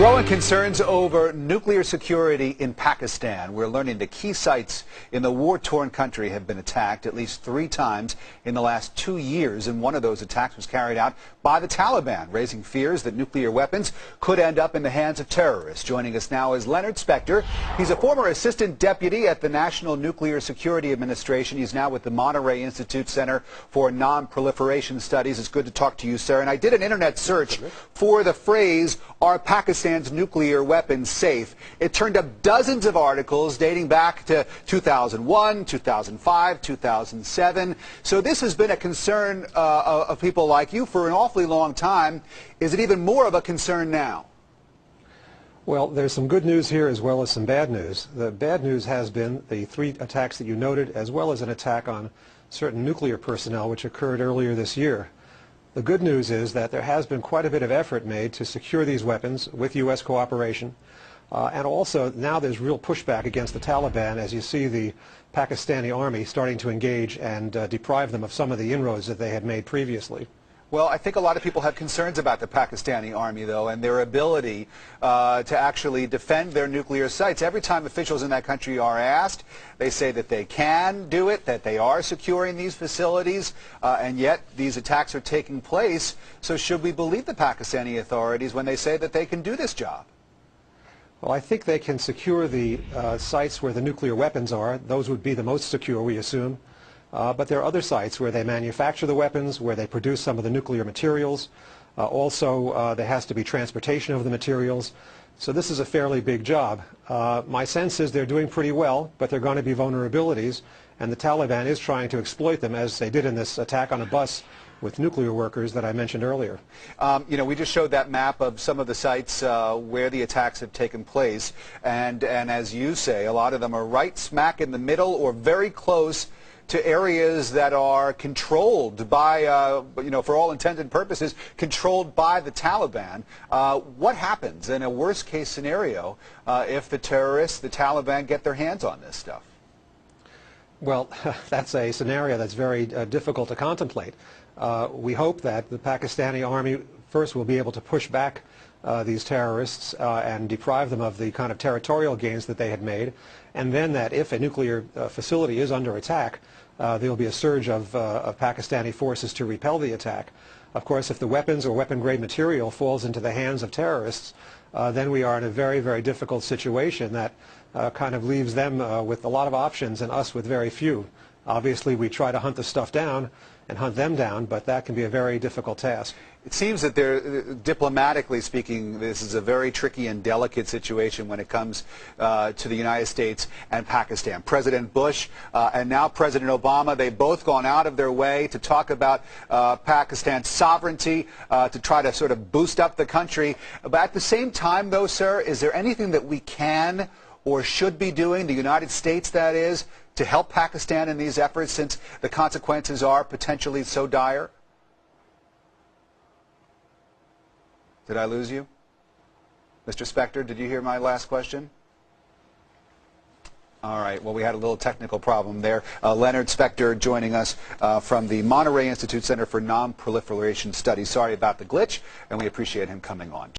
Growing concerns over nuclear security in Pakistan. We're learning the key sites in the war-torn country have been attacked at least 3 times in the last 2 years, and one of those attacks was carried out by the Taliban, raising fears that nuclear weapons could end up in the hands of terrorists. Joining us now is Leonard Spector. He's a former assistant deputy at the National Nuclear Security Administration. He's now with the Monterey Institute Center for Non-Proliferation Studies. It's good to talk to you, sir. And I did an internet search for the phrase, "Are Pakistan's nuclear weapons safe?" It turned up dozens of articles dating back to 2001, 2005, 2007. So this has been a concern of people like you for an awfully long time. Is it even more of a concern now? Well, there's some good news here as well as some bad news. The bad news has been the 3 attacks that you noted, as well as an attack on certain nuclear personnel which occurred earlier this year. The good news is that there has been quite a bit of effort made to secure these weapons with U.S. cooperation. And also now there's real pushback against the Taliban as you see the Pakistani army starting to engage and deprive them of some of the inroads that they had made previously. Well, I think a lot of people have concerns about the Pakistani army, though, and their ability to actually defend their nuclear sites. Every time officials in that country are asked, they say that they can do it, that they are securing these facilities, and yet these attacks are taking place. So should we believe the Pakistani authorities when they say that they can do this job? Well, I think they can secure the sites where the nuclear weapons are. Those would be the most secure, we assume. But there are other sites where they manufacture the weapons, where they produce some of the nuclear materials. Also, there has to be transportation of the materials. So this is a fairly big job. My sense is they're doing pretty well, but there are going to be vulnerabilities, and the Taliban is trying to exploit them, as they did in this attack on a bus with nuclear workers that I mentioned earlier. You know, we just showed that map of some of the sites where the attacks have taken place, and as you say, a lot of them are right smack in the middle or very close to areas that are controlled by, you know, for all intents and purposes, controlled by the Taliban. What happens in a worst-case scenario if the terrorists, the Taliban, get their hands on this stuff? Well, that's a scenario that's very difficult to contemplate. We hope that the Pakistani army first will be able to push back these terrorists and deprive them of the kind of territorial gains that they had made, and then that if a nuclear facility is under attack, there will be a surge of Pakistani forces to repel the attack. Of course, if the weapons or weapon-grade material falls into the hands of terrorists, then we are in a very, very difficult situation that kind of leaves them with a lot of options and us with very few. Obviously, we try to hunt the stuff down and hunt them down, but that can be a very difficult task. It seems that diplomatically speaking, this is a very tricky and delicate situation when it comes to the United States and Pakistan. President Bush and now President Obama, they've both gone out of their way to talk about Pakistan's sovereignty, to try to sort of boost up the country. But at the same time, though, sir, is there anything that we can or should be doing, the United States that is, to help Pakistan in these efforts since the consequences are potentially so dire? Did I lose you? Mr. Spector, did you hear my last question? All right. Well, we had a little technical problem there. Leonard Spector joining us from the Monterey Institute Center for Non-Proliferation Studies. Sorry about the glitch, and we appreciate him coming on.